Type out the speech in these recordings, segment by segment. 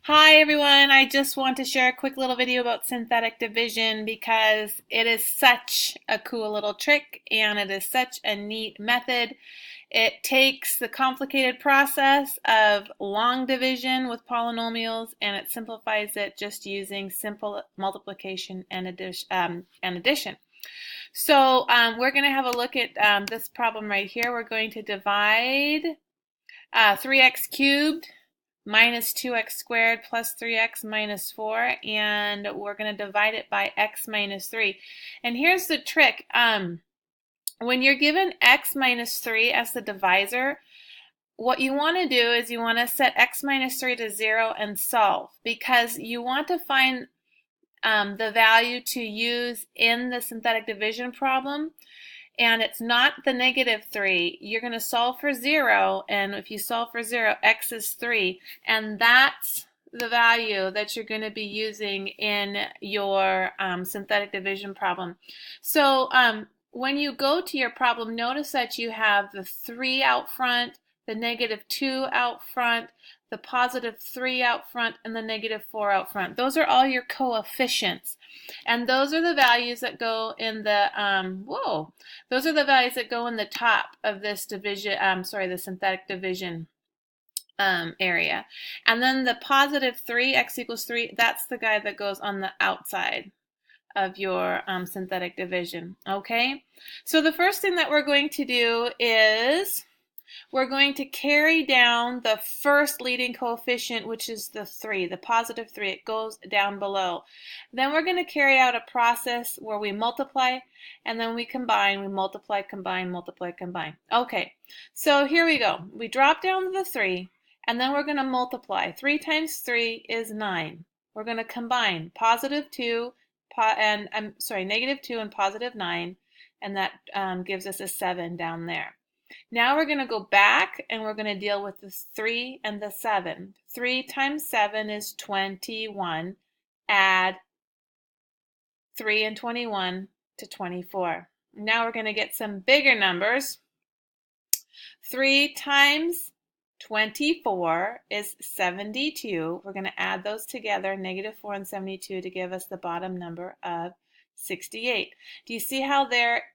Hi everyone, I just want to share a quick little video about synthetic division because it is such a cool little trick and it is such a neat method. It takes the complicated process of long division with polynomials and it simplifies it just using simple multiplication and addition. So we're going to have a look at this problem right here. We're going to divide 3x cubed minus 2x squared plus 3x minus 4, and we're going to divide it by x minus 3. And here's the trick. When you're given x minus 3 as the divisor, what you want to do is you want to set x minus 3 to 0 and solve, because you want to find the value to use in the synthetic division problem. And it's not the negative 3. You're going to solve for 0, and if you solve for 0, x is 3, and that's the value that you're going to be using in your synthetic division problem. So when you go to your problem, notice that you have the 3 out front, the negative 2 out front, the positive 3 out front, and the negative 4 out front. Those are all your coefficients. And those are the values that go in the, those are the values that go in the top of this division, the synthetic division area. And then the positive 3, x equals 3, that's the guy that goes on the outside of your synthetic division. Okay? So the first thing that we're going to do is we're going to carry down the first leading coefficient, which is the 3, the positive 3. It goes down below. Then we're going to carry out a process where we multiply, and then we combine. We multiply, combine, multiply, combine. Okay, so here we go. We drop down to the 3, and then we're going to multiply. 3 times 3 is 9. We're going to combine positive 2, negative 2 and positive 9, and that gives us a 7 down there. Now we're going to go back and we're going to deal with the 3 and the 7. 3 times 7 is 21. Add 3 and 21 to 24. Now we're going to get some bigger numbers. 3 times 24 is 72. We're going to add those together, negative 4 and 72, to give us the bottom number of 68. Do you see how there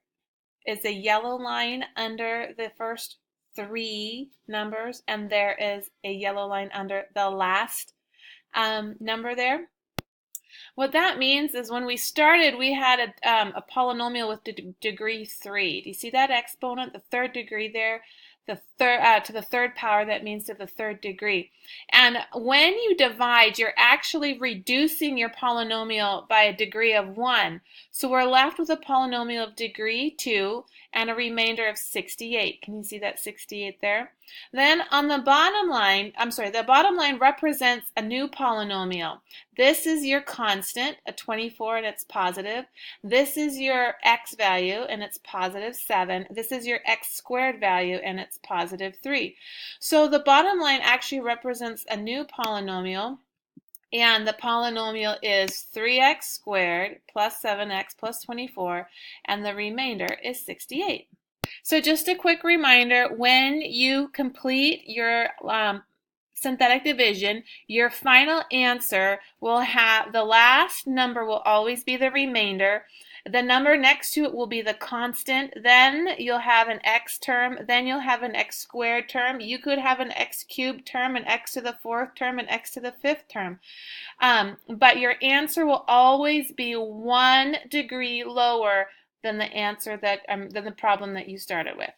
is a yellow line under the first 3 numbers, and there is a yellow line under the last number there? What that means is when we started, we had a polynomial with degree 3. Do you see that exponent, the third degree there? The third to the third power, that means to the third degree. And when you divide, you're actually reducing your polynomial by a degree of 1. So we're left with a polynomial of degree 2 and a remainder of 68. Can you see that 68 there? Then on the bottom line, the bottom line represents a new polynomial. This is your constant, a 24, and it's positive. This is your x value, and it's positive 7. This is your x squared value, and it's positive 3. So the bottom line actually represents a new polynomial, and the polynomial is 3x squared plus 7x plus 24, and the remainder is 68. So just a quick reminder, when you complete your synthetic division, your final answer will have, the last number will always be the remainder. The number next to it will be the constant. Then you'll have an x term. Then you'll have an x squared term. You could have an x cubed term, an x to the 4th term, an x to the 5th term. But your answer will always be 1 degree lower than the answer that than the problem that you started with.